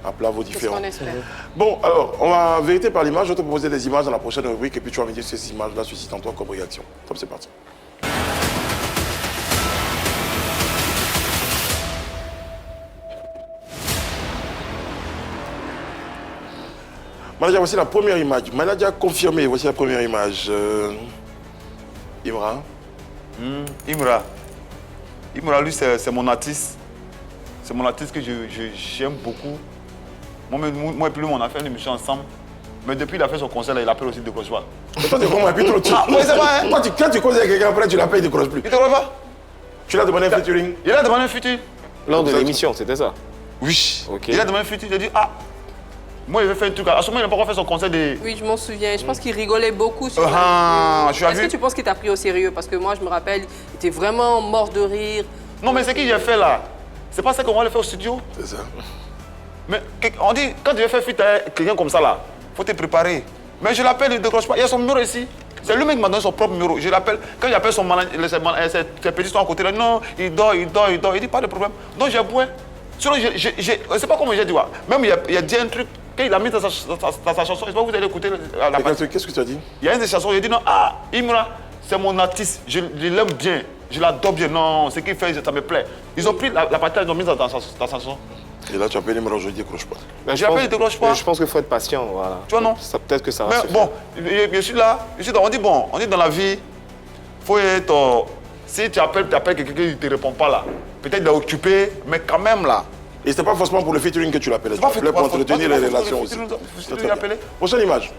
à plat vos différends. C'est ce qu'on espère. Bon, alors, on va vérité par l'image, je vais te proposer des images dans la prochaine rubrique, et puis tu vas me dire si ces images-là suscitent en toi comme réaction. Top, c'est parti. Manadia, voici la première image. Manadia confirmé, voici la première image. Imra. Imra, lui, c'est mon artiste. C'est mon artiste que j'aime beaucoup. Moi et puis lui, on a fait une émission ensemble. Mais depuis qu'il a fait son concert, là, il appelle aussi de décroche pas. Toi, tu comprends, et puis trop. Ah, oui, c'est vrai. Hein? Quand tu causes avec quelqu'un, après, tu l'appelles, il ne décroche plus. Il ne décroche pas. Tu l'as demandé un featuring? Il a demandé un featuring. Lors de l'émission, c'était ça? Oui. Okay. Il a demandé un featuring. Il a dit, ah. Moi, il veut faire un truc. À ce moment, il n'a pas encore fait son concert de... Oui, je m'en souviens. Je pense qu'il rigolait beaucoup sur Est-ce que tu penses qu'il t'a pris au sérieux? Parce que moi, je me rappelle, il était vraiment mort de rire. Non, mais c'est qui j'ai fait là? C'est pas ça qu'on va le faire au studio? C'est ça. Mais on dit, quand tu veux faire fuite à quelqu'un comme ça là, il faut te préparer. Mais je l'appelle, il ne décroche pas. Il y a son numéro ici. C'est lui-même qui m'a donné son propre numéro. Je l'appelle. Quand j'appelle son manager, ses petits sont à côté là. Non, il dort. Il dit, pas de problème. Donc j'ai besoin. Sinon, je ne sais pas comment j'ai dit. Même il a dit un truc. Quand il a mis dans sa chanson, je sais pas, vous allez écouter Qu'est-ce que tu as dit? Il y a une des chansons, il a dit non, ah, Imra, c'est mon artiste, je l'aime bien. Je l'adore bien. Non, ce qu'il fait, ça me plaît. Ils ont pris la partie, ils ont mis dans sa chanson. Et là, tu appelles les mélanges, je décroche pas. J'ai appelé, il décroche pas. Je pense qu'il faut être patient, voilà. Tu vois, non? Peut-être que ça va Mais se bon, faire. je suis là. On dit dans la vie, faut être. Si tu appelles quelqu'un qui ne te répond pas là, peut-être il est occupé, mais quand même là. Et c'est pas forcément pour le featuring que tu l'appelles. Tu l'appelles pour entretenir les relations aussi. Prochaine image.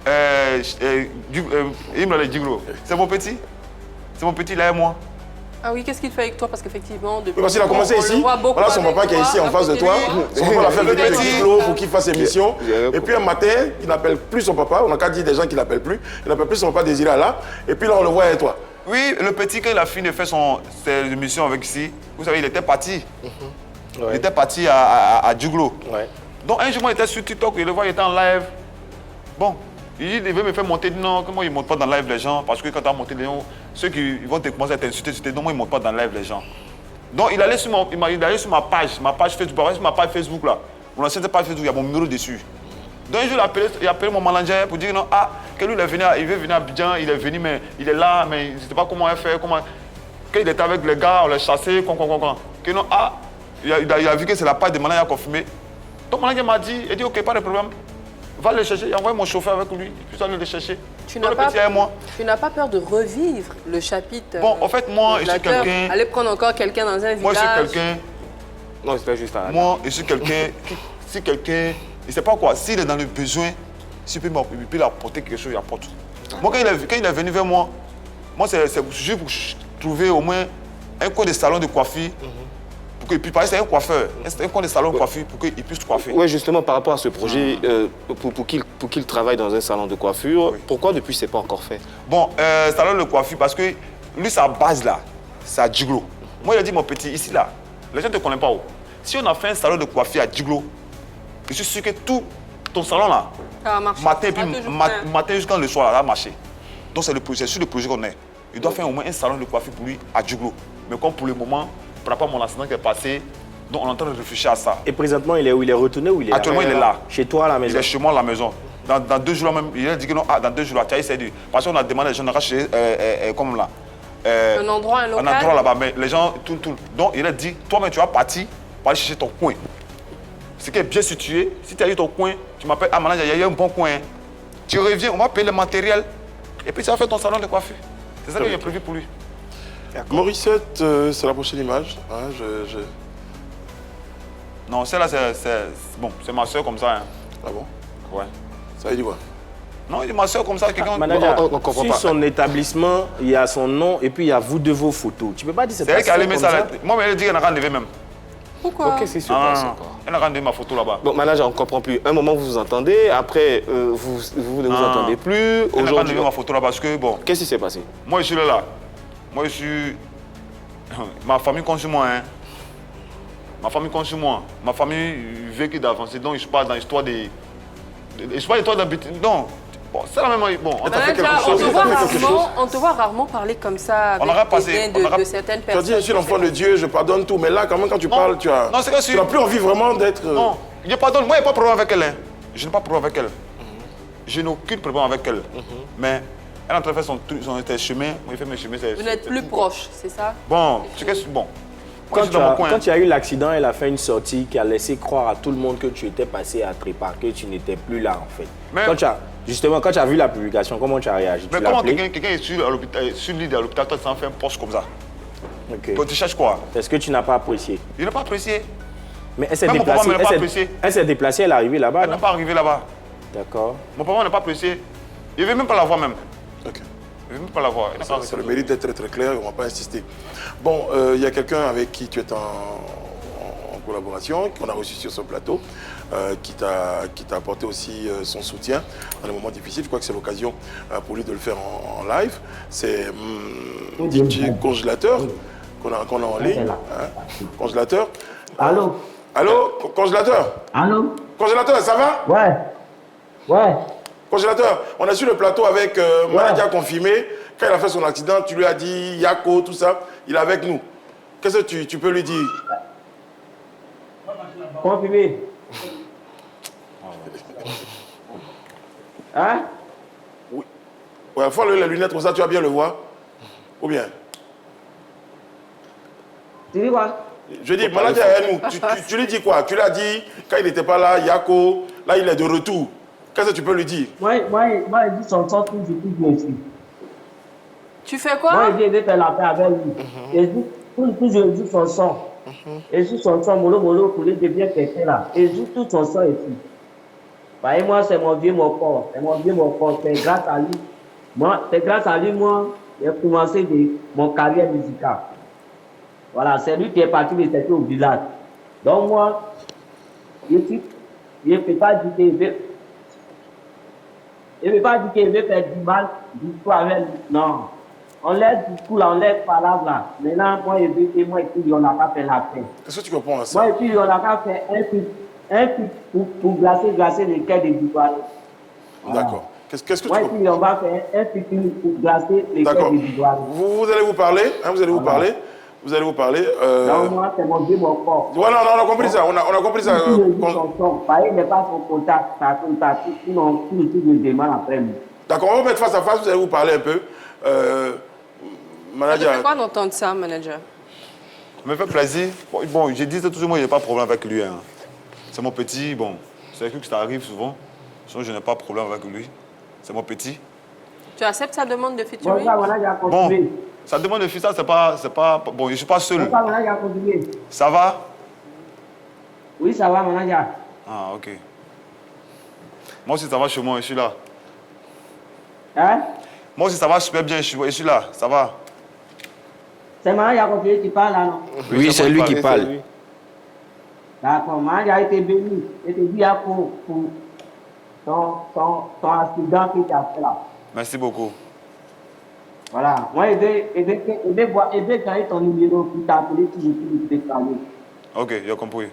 Il me l'a dit, gros. C'est mon petit. C'est mon petit, là et moi. Ah oui, qu'est-ce qu'il fait avec toi? Parce qu'effectivement, depuis. Parce qu'il a commencé on ici. le voit beaucoup Voilà son avec papa qui est toi, ici en à face de côté toi. lui. Son papa l'a fait venir avec petit. Giglo pour qu'il fasse émission. Bien. Et puis un matin, il n'appelle plus son papa. On n'a qu'à dire des gens qui n'appellent plus. Il n'appelle plus son papa Désiré là. Et puis là, on le voit avec toi. Oui, le petit, quand il a fini de faire ses émissions avec ici, vous savez, il était parti. Il était parti à Djuglo. Ouais. Donc un jour, moi, il était sur TikTok, il le voit, il était en live. Bon, il veut me faire monter. Non, comment il ne monte pas dans le live les gens? Parce que quand tu as monté les gens, ceux qui vont te commencer à t'insulter, non, moi, il ne monte pas dans le live les gens. Donc il allait sur ma page Facebook, sur ma page Facebook là. Mon ancienne page Facebook, il y a mon numéro dessus. Donc un jour, il a appelé mon manager pour dire non, que lui, il veut venir à Abidjan, il est venu, mais il est là, mais il ne sait pas comment il fait, comment. Quand il était avec les gars, on l'a chassé, que non, il a vu que c'est la page de manager qui a confirmé. Donc mon manager m'a dit, il dit ok, pas de problème. Va le chercher, il a envoyé mon chauffeur avec lui, puis aller le chercher. Tu n'as pas peur de revivre le chapitre? Bon, en fait, moi, je suis quelqu'un. Aller prendre encore quelqu'un dans un village. Moi, je suis quelqu'un. Non, c'était juste à... Moi, je suis quelqu'un. Si quelqu'un, il ne sait pas quoi, s'il est dans le besoin, s'il peut apporter quelque chose, il apporte. Moi, quand il est venu vers moi, c'est juste pour trouver au moins un coin de salon de coiffure. Pour qu'il puisse, c'est un coiffeur, c'est un coin de salon de coiffure pour qu'il puisse coiffer. Oui, justement, par rapport à ce projet, pour qu'il travaille dans un salon de coiffure, pourquoi depuis c'est pas encore fait? Bon, salon de coiffure, parce que lui, sa base là, c'est à Djiglo. Moi, il a dit, mon petit, ici là, les gens ne te connaissent pas où. Si on a fait un salon de coiffure à Djiglo, je suis sûr que tout ton salon là, matin jusqu'à le soir, là, va marcher. Donc c'est sur le projet qu'on est. Il doit faire au moins un salon de coiffure pour lui à Djiglo. Mais comme pour le moment, par rapport à mon accident qui est passé, donc on est en train de réfléchir à ça. Et présentement, il est où? Il est retourné ou il est actuellement, il est là. Chez toi à la maison? Il est chez moi à la maison. Dans 2 jours là même, il a dit que non, dans 2 jours là, tu as essayé de... Parce qu'on a demandé les gens de racheter, comme là. Un endroit, un local? Un endroit là-bas, mais les gens, tout. Donc il a dit, toi-même tu vas partir pour aller chercher ton coin. Ce qui est bien situé, si tu as eu ton coin, tu m'appelles, maintenant il y a eu un bon coin. Tu reviens, on va payer le matériel, et puis tu vas faire ton salon de coiffure. C'est ça que j'ai prévu pour lui. Morissette, c'est la prochaine image. Hein, Non, celle-là, c'est ma soeur comme ça. Hein. Ah bon? Ouais. Ça veut dire quoi? Non, il dit ma soeur comme ça, quelqu'un... Manager, on comprend sur pas. son établissement, il y a son nom et puis il y a vous deux vos photos. Tu peux pas dire C'est elle qui a allumé ça. Moi, elle dit qu'elle n'a rien enlevé même. Pourquoi? Ok, c'est sûr. Elle n'a rien enlevé ma photo là-bas. Bon, manager, on ne comprend plus. Un moment, vous vous entendez, après, vous ne vous entendez plus. Elle n'a pas Aujourd'hui, enlevé ma photo là parce que, bon, qu'est-ce qui s'est passé? moi, je suis là. Moi, je suis... Ma famille compte sur moi, hein. Ma famille compte sur moi. Ma famille veut qu'il d'avancer. Donc, je parle dans l'histoire des... Je parle d'histoire d'habitude. Non. Bon, c'est la même... Bon, on t'a fait quelque chose. On te voit rarement parler comme ça avec de certaines Tu personnes. as dit, je suis l'enfant de Dieu, je pardonne tout. Mais là, quand même, quand tu parles, tu as... Non, c'est que tu n'as plus envie vraiment d'être... Non, je pardonne. Moi, il n'y a pas de problème avec elle. Hein. Je n'ai pas de problème avec elle. Je n'ai aucun problème avec elle. Mais elle est en train de faire son chemin. Moi, il fait mes chemins. Vous n'êtes plus proches, c'est ça? Bon, c'est que... Bon. Quand tu as eu l'accident, elle a fait une sortie qui a laissé croire à tout le monde que tu étais passé à Trépa, que tu n'étais plus là en fait. Mais, quand tu as vu la publication, comment tu as réagi? Mais comment quelqu'un est sur le lit de l'hôpital, toi tu s'en fais un poste comme ça? Okay. Donc tu cherches quoi? Est-ce que tu n'as pas apprécié? Il n'a pas apprécié. Mais elle s'est Même déplacée. mon papa ne l'a pas apprécié. Elle s'est déplacée, elle est arrivée là-bas. Elle n'est pas arrivée là-bas. D'accord. Mon papa n'a pas apprécié. Il ne veut même pas la voir même. Ok. Il ne veut même pas la voir. Ça le mérite d'être très très clair, on ne va pas insister. Bon, il y a quelqu'un avec qui tu es en collaboration, qu'on a reçu sur ce plateau, qui t'a apporté aussi son soutien dans les moments difficiles. Je crois que c'est l'occasion pour lui de le faire en live. C'est DJ Congélateur qu'on a en ligne. Hein. Congélateur. Allô? Allô? Congélateur? Allô? Congélateur, ça va? Ouais. Ouais. Congélateur, on a su le plateau avec Manadia qui a confirmé. Quand il a fait son accident, tu lui as dit Yako, tout ça. Il est avec nous. Qu'est-ce que tu peux lui dire? Confirmé. Hein? Oui. Ouais, faut enlever les lunettes comme ça, tu vas bien le voir. Ou bien? Tu dis quoi? Je dis, manager est nous. Tu lui dis quoi? Tu l'as dit, quand il n'était pas là, Yako, là il est de retour. Qu'est-ce que tu peux lui dire? Moi, il dit son sort toujours aussi. Tu fais quoi? Moi, il veut faire la paix avec lui. Et toujours il joue son son. Il joue son son, molo, pour lui devenir quelqu'un là. Il joue tout son son ici. Bah, moi, c'est mon vieux mon corps. C'est mon vieux mon corps. C'est grâce à lui. Moi, j'ai commencé mon carrière musicale. Voilà, c'est lui qui est parti me chercher au village. Donc moi, je ne peux pas dire qu'il veut. Je ne peux pas dire qu'il veut faire du mal, du coup avec lui. Non. On laisse du coup là, on laisse parole là. Maintenant, moi, je veux que moi et puis on n'a pas fait la paix. Qu'est-ce que tu comprends à ça? Moi et puis on n'a pas fait un truc pour glacer le cœur des Ivoiriens. Voilà. D'accord. Qu'est-ce que tu Moi et comprends? puis on va faire un truc pour glacer le cœur D'accord. des Ivoiriens. Vous allez vous parler, hein, vous allez vous parler. Vous allez vous parler. Donc moi, c'est mon vieux mon corps. Ouais, non, on a compris ça. On a compris ça. Il n'est pas son contact, sa contact, sinon tout le truc me demande après lui. D'accord, on va mettre face à face, vous allez vous parler un peu. Ça te Manager. fait quoi d'entendre ça, manager? Ça me fait plaisir. Bon, je dis toujours, moi, il n'y a pas de problème avec lui. Hein. C'est mon petit, bon, c'est que ça arrive souvent. Sinon, je n'ai pas de problème avec lui. C'est mon petit. Tu acceptes sa demande de Bon, featuring? ça, voilà, il a Bon, continué. ça demande de fils, ça, c'est pas... Bon, je ne suis pas seul. Bon, ça, voilà, il a continué. Ça va? Oui, ça va, manager. Ah, ok. Moi aussi, ça va chez moi, je suis là. Hein? Moi aussi, ça va super bien, je suis là, ça va. C'est manager qui a continué, tu parles là, non? Oui, c'est lui qui parle. D'accord, manager a été béni. Il te dit pour ton accident que tu as fait là. Merci beaucoup. Voilà. Moi, il veut gagner ton numéro pour t'appeler toujours pour te parler. Ok, j'ai compris.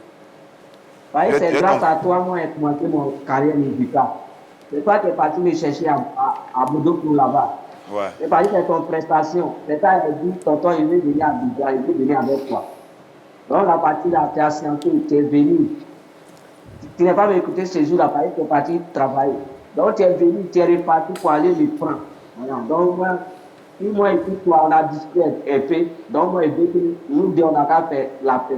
Parce que c'est Je grâce à toi, moi, j'ai commencé mon carrière musicale. C'est toi qui es parti me chercher à Bordeaux pour là-bas. Ouais. C'est parti faire ton prestation. C'est ça, il dit, tonton, il veut venir à Abidjan, il veut venir avec toi. Donc, la partie là, tu as scienté, tu es venu. Tu n'es pas écouté ce jour-là, parce que tu es parti travailler. Donc, tu es venu, tu es reparti pour aller le prendre. Voilà. Donc, moi et puis toi, on a discuté un peu. Donc, moi, je veux que nous deux, on a qu'à faire la paix.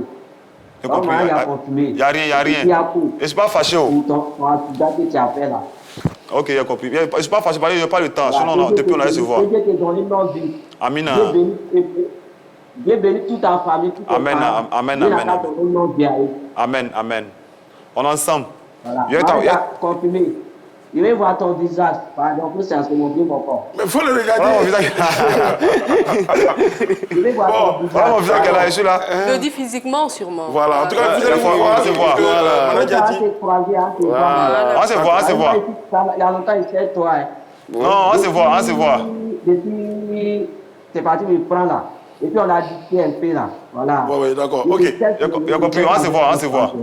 J'ai Donc, compris. moi, il a continué. Il n'y a rien, il n'y a rien. Et puis, après, Je ne suis pas fâché. Oh. pour ton accident que tu as fait là. Ok, j'ai compris. Je ne suis pas fâché, parce que je n'ai pas le temps. Sinon, depuis, on allait se voir. Dieu te donne notre vie. Amina. Dieu bénit toute ta famille, toute ta Amen, famille. amen, Dieu amen, n'a qu'à amen. donner notre vie à eux. Amen, amen. On est ensemble. Voilà. Il y a- Moi, il y a- confirmé. Je vais voir ton visage. Pardon, c'est à ce moment mon corps. Mais il faut le Voilà mon regarder. visage. Je vais voir ton visage. Voilà mon visage qu'elle a, je suis là. Je le dis physiquement, sûrement. Voilà, en tout cas, vous allez il faut- voir. on se voit. que, Voilà. Manager On dit. s'est croisés, on s'est On se voit, on se voit. Il y a longtemps, il sait toi. Hein. Non, on se voit, on se voit. Depuis, c'est parti me prendre là. Et puis on a discuté un peu là. Voilà. Ouais, d'accord. Ok. Il y a compris, on se voit, on se voit.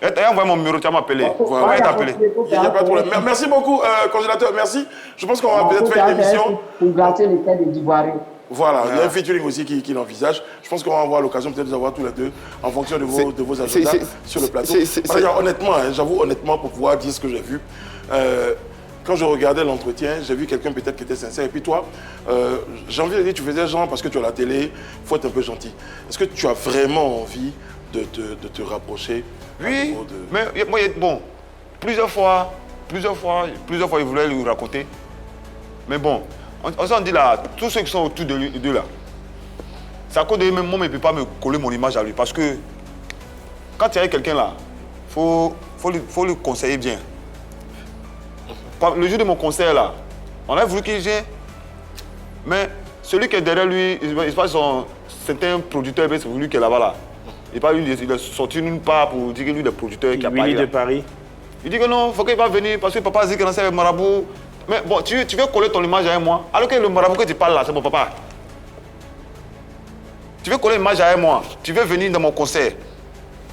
Et envoie mon numéro, tu vas m'appeler. Voilà. Ouais, t'appeler. Il n'y a pas de problème. Merci beaucoup, congélateur. Merci. Je pense qu'on va peut-être faire une émission. Pour gâter les têtes des Ivoiriens. Voilà, il y a un featuring aussi qui l'envisage. Je pense qu'on va avoir l'occasion peut-être de nous avoir tous les deux en fonction de vos agendas sur le plateau. Voilà, honnêtement, hein, j'avoue honnêtement pour pouvoir dire ce que j'ai vu. Quand je regardais l'entretien, j'ai vu quelqu'un peut-être qui était sincère. Et puis toi, j'ai envie de dire, tu faisais genre parce que tu as la télé, il faut être un peu gentil. Est-ce que tu as vraiment envie de te rapprocher à Oui, nouveau de- mais moi, bon, plusieurs fois, il voulait lui raconter. Mais bon, on s'en dit là, tous ceux qui sont autour de lui, là, c'est à cause de lui, même moi, je ne peux pas me coller mon image à lui. Parce que quand il y a quelqu'un là, il faut lui conseiller bien. Le jour de mon concert là, on a voulu qu'il vienne, mais celui qui est derrière lui, il passe c'est un producteur, c'est lui qui est là-bas là. Il est sorti nulle part pour dire que lui, le producteur qui a Willy parlé. de Paris. Il dit que non, il faut qu'il va venir parce que papa dit que c'est un marabout. Mais bon, tu veux coller ton image à moi, alors que le marabout que tu parles là, c'est mon papa. Tu veux coller l'image à moi, tu veux venir dans mon concert.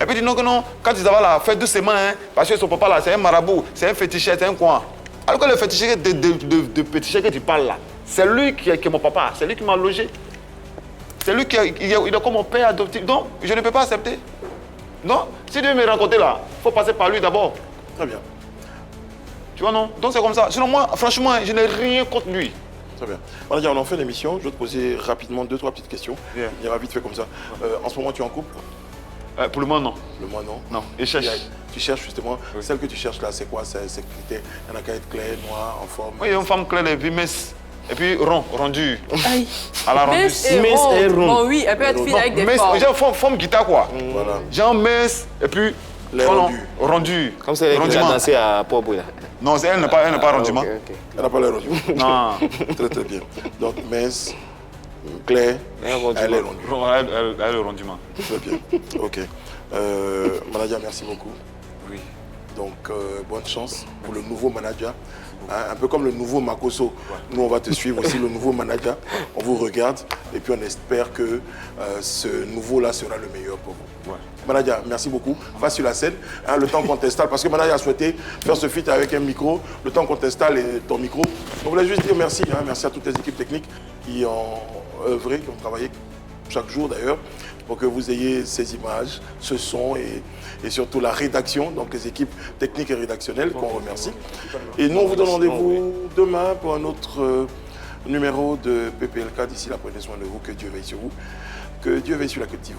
Et puis il dit non, que non, quand tu vas là, fais doucement, hein, parce que son papa là, c'est un marabout, c'est un féticheur, c'est un coin. Alors que le féticheur de féticheur que tu parles là, c'est lui qui est mon papa, c'est lui qui m'a logé. C'est lui qui il est comme mon père adoptif. Donc, je ne peux pas accepter. Non, si Dieu me rencontrer là, il faut passer par lui d'abord. Très bien. Tu vois, non? Donc c'est comme ça. Sinon, moi, franchement, je n'ai rien contre lui. Très bien. Manadia, on en fait l'émission. Je vais te poser rapidement 2-3 petites questions. Yeah. On ira vite fait comme ça. En ce moment, tu es en couple? Pour le moment, non. Le mois, non. Non. Et cherche. Tu cherches justement. Oui. Celle que tu cherches là, c'est quoi? C'est critère. Il y en a qu'à être clair, noir, en forme. Oui, il y a une femme claire et puis mince. Et puis rendu. Aïe. À la rendue. Mince et Mince et ronde. ronde. Bon, oui, elle peut être fine avec des Mince, formes. genre forme guitare quoi. Voilà. Genre mince et puis Les voilà, rendus. rendu. Comme c'est elle qui a Rondiment. dansé à Port-Bouille, là. Non, elle n'a pas rendiment. Ok, ok. Elle n'a pas l'air rendue. Non. Très très bien. Donc mince, clair, Un rendement. elle est rendue. Elle a le rendiment. Très bien. Ok. Manadia, merci beaucoup. Oui. Donc bonne chance pour le nouveau manager. Hein, un peu comme le nouveau Makoso. Nous, on va te suivre aussi, le nouveau manager. On vous regarde et puis on espère que ce nouveau-là sera le meilleur pour vous. Ouais. Manadia, merci beaucoup. Va sur la scène, hein, le temps qu'on t'installe, parce que Manadia a souhaité faire ce feat avec un micro, le temps qu'on t'installe ton micro. On voulait juste dire merci, hein, merci à toutes les équipes techniques qui ont œuvré, qui ont travaillé chaque jour d'ailleurs, pour que vous ayez ces images, ce son et surtout la rédaction, donc les équipes techniques et rédactionnelles qu'on remercie. Et nous, on vous donne rendez-vous demain pour un autre numéro de PPLK. D'ici là, prenez soin de vous, que Dieu veille sur vous, que Dieu veille sur la Côte d'Ivoire.